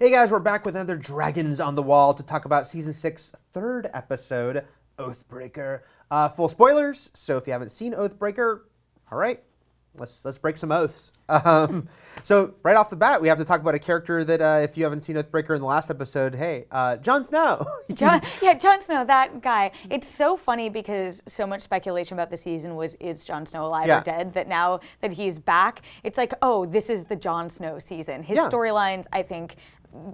Hey guys, we're back with another Dragons on the Wall to talk about Season 6, third episode, Oathbreaker. Full spoilers, so if you haven't seen Oathbreaker, all right, let's break some oaths. So right off the bat, we have to talk about a character that if you haven't seen Oathbreaker in the last episode, hey, Jon Snow. Jon Snow, that guy. It's so funny because so much speculation about the season was, is Jon Snow alive or dead? That now that he's back, it's like, oh, this is the Jon Snow season. His storylines, I think,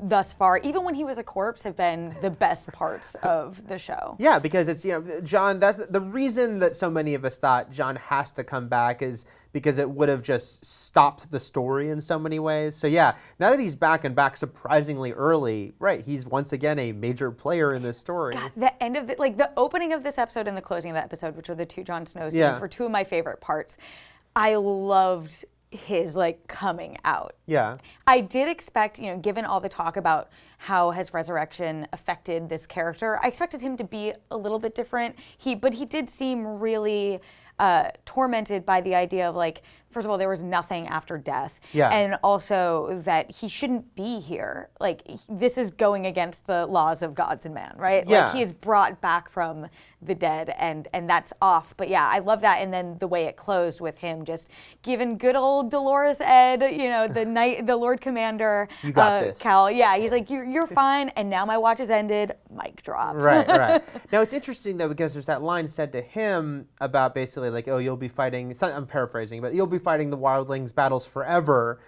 thus far, even when he was a corpse, have been the best parts of the show. Yeah, because it's, Jon, that's the reason that so many of us thought Jon has to come back is because it would have just stopped the story in so many ways. So yeah, now that he's back and back surprisingly early, right, he's once again a major player in this story. God, the end of the opening of this episode and the closing of that episode, which are the two Jon Snow scenes, were two of my favorite parts. I loved his coming out. Yeah. I did expect, given all the talk about how his resurrection affected this character, I expected him to be a little bit different. But he did seem really tormented by the idea of first of all, there was nothing after death. Yeah. And also that he shouldn't be here. This is going against the laws of gods and man, right? Yeah. He is brought back from the dead and that's off. But yeah, I love that. And then the way it closed with him just giving good old Dolores Ed, the Lord Commander. You got this. Cal. Yeah, he's like, you're fine. And now my watch has ended. Mic drop. Right. Now it's interesting though, because there's that line said to him about basically you'll be fighting, I'm paraphrasing, but you'll be fighting the wildlings battles forever.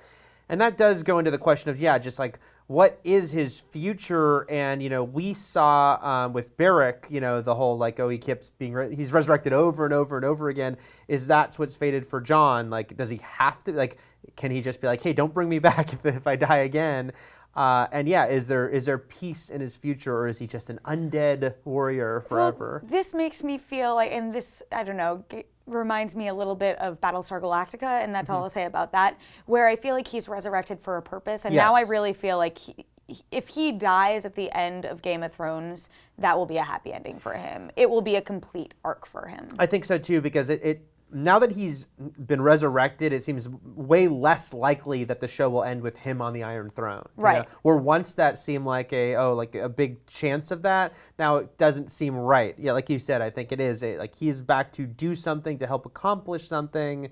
And that does go into the question of, just what is his future? And, we saw with Beric, the whole he keeps being, he's resurrected over and over and over again. Is that's what's fated for Jon? Does he have to, can he just be hey, don't bring me back if I die again? Is there peace in his future, or is he just an undead warrior forever? Well, this makes me feel and this, I don't know, reminds me a little bit of Battlestar Galactica, and that's all I'll say about that, where I feel he's resurrected for a purpose, and now I really feel if he dies at the end of Game of Thrones, that will be a happy ending for him. It will be a complete arc for him. I think so too, because it now that he's been resurrected, it seems way less likely that the show will end with him on the Iron Throne. Right. Where once that seemed like a big chance of that, now it doesn't seem right. Yeah, like you said, I think it is. He is back to do something to help accomplish something,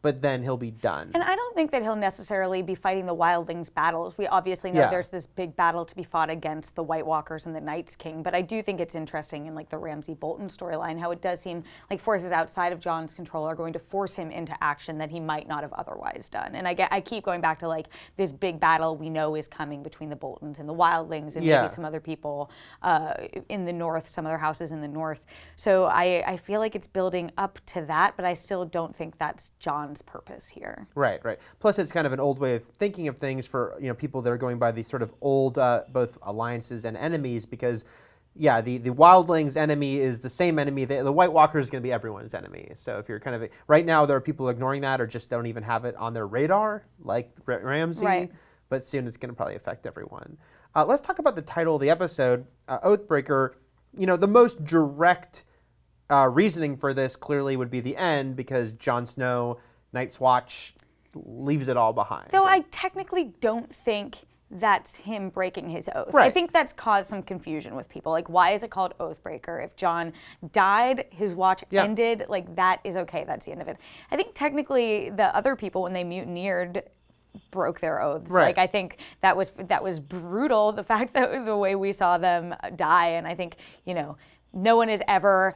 but then he'll be done. And I don't think that he'll necessarily be fighting the wildlings battles. We obviously know there's this big battle to be fought against the White Walkers and the Night's King, but I do think it's interesting in the Ramsay Bolton storyline, how it does seem like forces outside of Jon's control are going to force him into action that he might not have otherwise done. And I keep going back to this big battle we know is coming between the Boltons and the wildlings and maybe some other people in the north, some other houses in the north. So I feel it's building up to that, but I still don't think that's Jon's purpose here. Right. Plus, it's kind of an old way of thinking of things for people that are going by these sort of old both alliances and enemies, because the wildlings enemy is the same enemy. The White Walker is going to be everyone's enemy. So if you're kind of right now, there are people ignoring that or just don't even have it on their radar, like Ramsay. Right. But soon it's going to probably affect everyone. Let's talk about the title of the episode, Oathbreaker. The most direct reasoning for this clearly would be the end, because Jon Snow, Night's Watch, leaves it all behind. Though I technically don't think that's him breaking his oath. Right. I think that's caused some confusion with people. Why is it called Oathbreaker? If Jon died, his watch ended, that is okay. That's the end of it. I think technically the other people, when they mutineered, broke their oaths. Right. I think that was brutal, the fact that the way we saw them die, and I think, no one has ever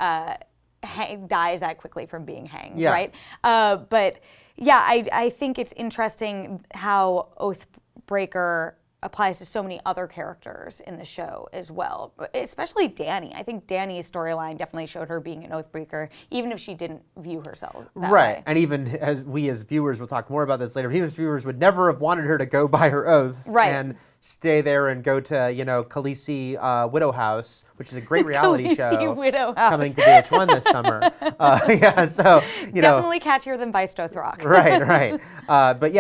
dies that quickly from being hanged, right? But yeah, I think it's interesting how Oathbreaker applies to so many other characters in the show as well, especially Dany. I think Dany's storyline definitely showed her being an Oathbreaker, even if she didn't view herself that way. And even as viewers, we'll talk more about this later, even as viewers would never have wanted her to go by her oath and stay there and go to, Khaleesi Widow House, which is a great reality show Widow House. coming to VH1 this summer. So, definitely catchier than Vice Dothrak. Right. But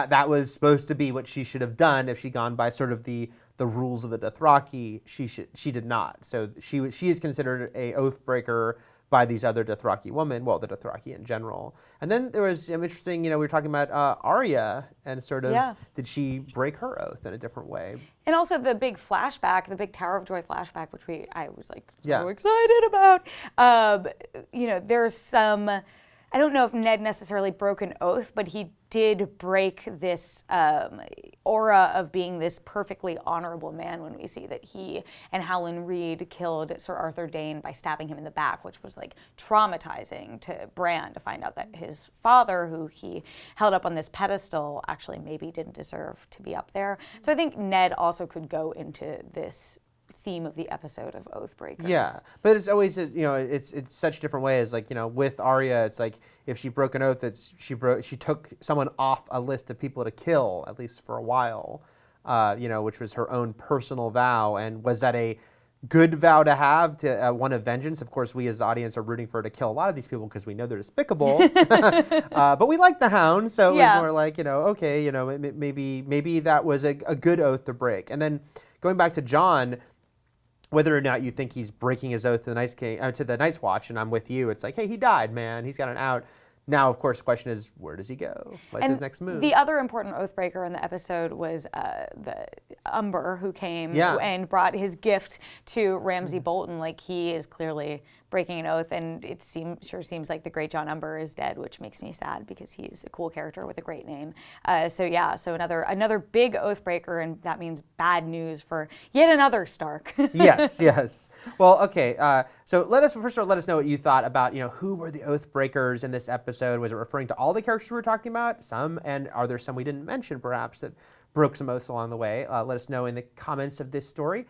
that was supposed to be what she should have done if she'd gone by sort of the rules of the Dothraki. She did not. So she is considered a Oathbreaker by these other Dothraki women, well, the Dothraki in general. And then there was interesting, we were talking about Arya and sort of, did she break her oath in a different way? And also the big flashback, the big Tower of Joy flashback, which I was like so excited about. There's some, I don't know if Ned necessarily broke an oath, but he did break this aura of being this perfectly honorable man when we see that he and Howland Reed killed Sir Arthur Dayne by stabbing him in the back, which was like traumatizing to Bran to find out that his father, who he held up on this pedestal, actually maybe didn't deserve to be up there. So I think Ned also could go into this theme of the episode of Oathbreakers. Yeah, but it's always, it's such different ways. Like, with Arya, it's like if she broke an oath, she took someone off a list of people to kill, at least for a while, which was her own personal vow. And was that a good vow to have, to one of vengeance? Of course, we as the audience are rooting for her to kill a lot of these people because we know they're despicable. But we like the Hound, so it was more like, okay, maybe that was a good oath to break. And then going back to Jon, whether or not you think he's breaking his oath to the Night's Watch, and I'm with you, it's like, hey, he died, man. He's got an out. Now, of course, the question is, where does he go? What's his next move? The other important Oathbreaker in the episode was the Umber, who came and brought his gift to Ramsay Bolton. Like, he is clearly breaking an oath, and it sure seems like the great John Umber is dead, which makes me sad because he's a cool character with a great name. So another big Oathbreaker, and that means bad news for yet another Stark. Yes. Well, okay. So first of all, let us know what you thought about, who were the Oathbreakers in this episode. Was it referring to all the characters we were talking about? Some, and are there some we didn't mention, perhaps, that broke some oaths along the way? Let us know in the comments of this story.